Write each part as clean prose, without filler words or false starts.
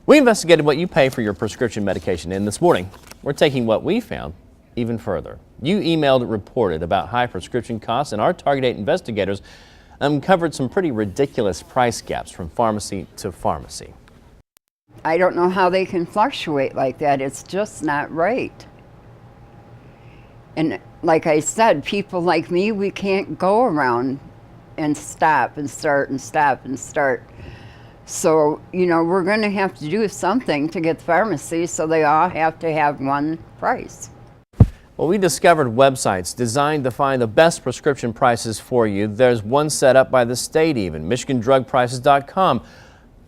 We investigated what you pay for your prescription medication, and this morning, we're taking what we found even further. You emailed and reported about high prescription costs, and our Target 8 investigators uncovered some pretty ridiculous price gaps from pharmacy to pharmacy. I don't know how they can fluctuate like that. It's just not right. And like I said, people like me, we can't go around and stop and start and stop and start. So, we're going to have to do something to get the pharmacy so they all have to have one price. Well, we discovered websites designed to find the best prescription prices for you. There's one set up by the state even, MichiganDrugPrices.com.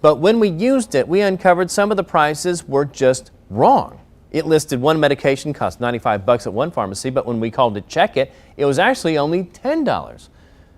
But when we used it, we uncovered some of the prices were just wrong. It listed one medication cost $95 at one pharmacy, but when we called to check it, it was actually only $10.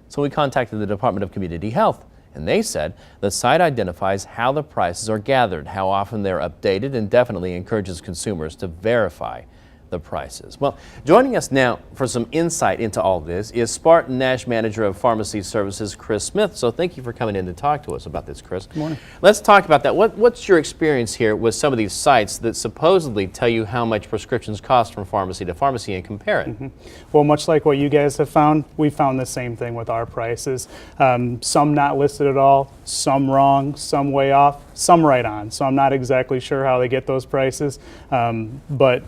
So we contacted the Department of Community Health, and they said the site identifies how the prices are gathered, how often they're updated, and definitely encourages consumers to verify the prices. Well, joining us now for some insight into all this is Spartan Nash Manager of Pharmacy Services, Chris Smith. So thank you for coming in to talk to us about this, Chris. Good morning. Let's talk about that. What's your experience here with some of these sites that supposedly tell you how much prescriptions cost from pharmacy to pharmacy and compare it? Well, much like what you guys have found, we found the same thing with our prices. Some not listed at all, some wrong, some way off, some right on. So I'm not exactly sure how they get those prices, but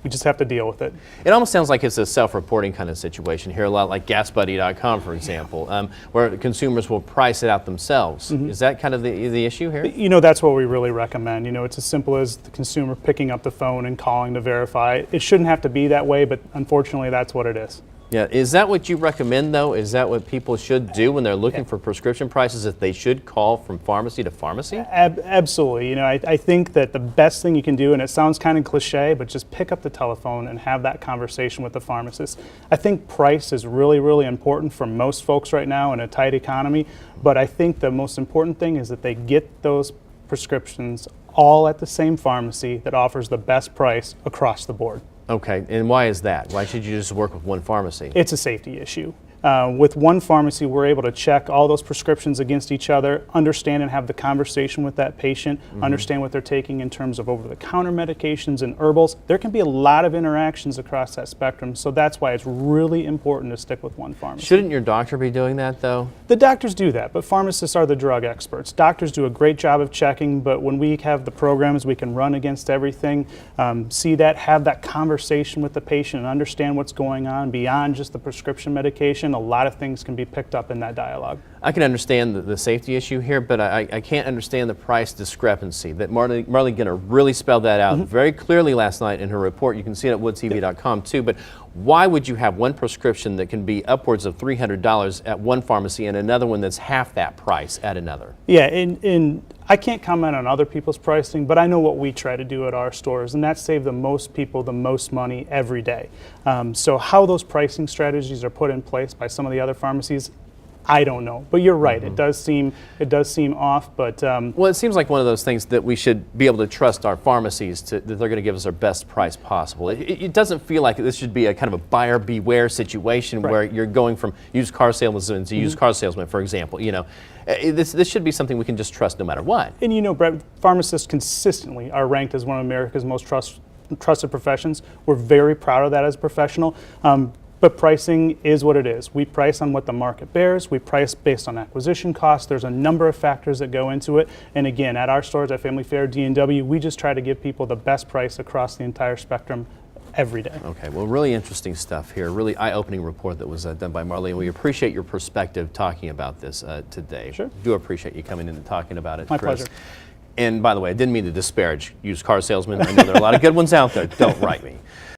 we just have to deal with it. It almost sounds like it's a self-reporting kind of situation here, a lot like GasBuddy.com, for example, where consumers will price it out themselves. Is that kind of the issue here? That's what we really recommend. It's as simple as the consumer picking up the phone and calling to verify. It shouldn't have to be that way, but unfortunately, that's what it is. Yeah, is that what you recommend, though? Is that what people should do when they're looking for prescription prices, that they should call from pharmacy to pharmacy? Absolutely. I think that the best thing you can do, and it sounds kind of cliche, but just pick up the telephone and have that conversation with the pharmacist. I think price is really, really important for most folks right now in a tight economy, but I think the most important thing is that they get those prescriptions all at the same pharmacy that offers the best price across the board. Okay, and why is that? Why should you just work with one pharmacy? It's a safety issue. With one pharmacy, we're able to check all those prescriptions against each other, understand and have the conversation with that patient, understand what they're taking in terms of over-the-counter medications and herbals. There can be a lot of interactions across that spectrum, so that's why it's really important to stick with one pharmacy. Shouldn't your doctor be doing that, though? The doctors do that, but pharmacists are the drug experts. Doctors do a great job of checking, but when we have the programs, we can run against everything, see that, have that conversation with the patient and understand what's going on beyond just the prescription medication. A lot of things can be picked up in that dialogue. I can understand the safety issue here, but I can't understand the price discrepancy. That Marley Ginner really spelled that out very clearly last night in her report. You can see it at woodtv.com too, but why would you have one prescription that can be upwards of $300 at one pharmacy and another one that's half that price at another? Yeah, and I can't comment on other people's pricing, but I know what we try to do at our stores, and that's save the most people the most money every day. So how those pricing strategies are put in place by some of the other pharmacies, I don't know, but you're right. It does seem off, but well, it seems like one of those things that we should be able to trust our pharmacies that they're going to give us our best price possible. It doesn't feel like this should be a kind of a buyer beware situation where you're going from used car salesman to used car salesman, for example. This should be something we can just trust no matter what. And Brett, pharmacists consistently are ranked as one of America's most trusted professions. We're very proud of that as a professional. But pricing is what it is. We price on what the market bears. We price based on acquisition costs. There's a number of factors that go into it. And again, at our stores, at Family Fare, D&W, we just try to give people the best price across the entire spectrum every day. Okay, well, really interesting stuff here. Really eye-opening report that was done by Marley, and we appreciate your perspective talking about this today. Sure. Do appreciate you coming in and talking about it, My Chris. pleasure. And by the way, I didn't mean to disparage used car salesmen. I know there are a lot of good ones out there. Don't write me.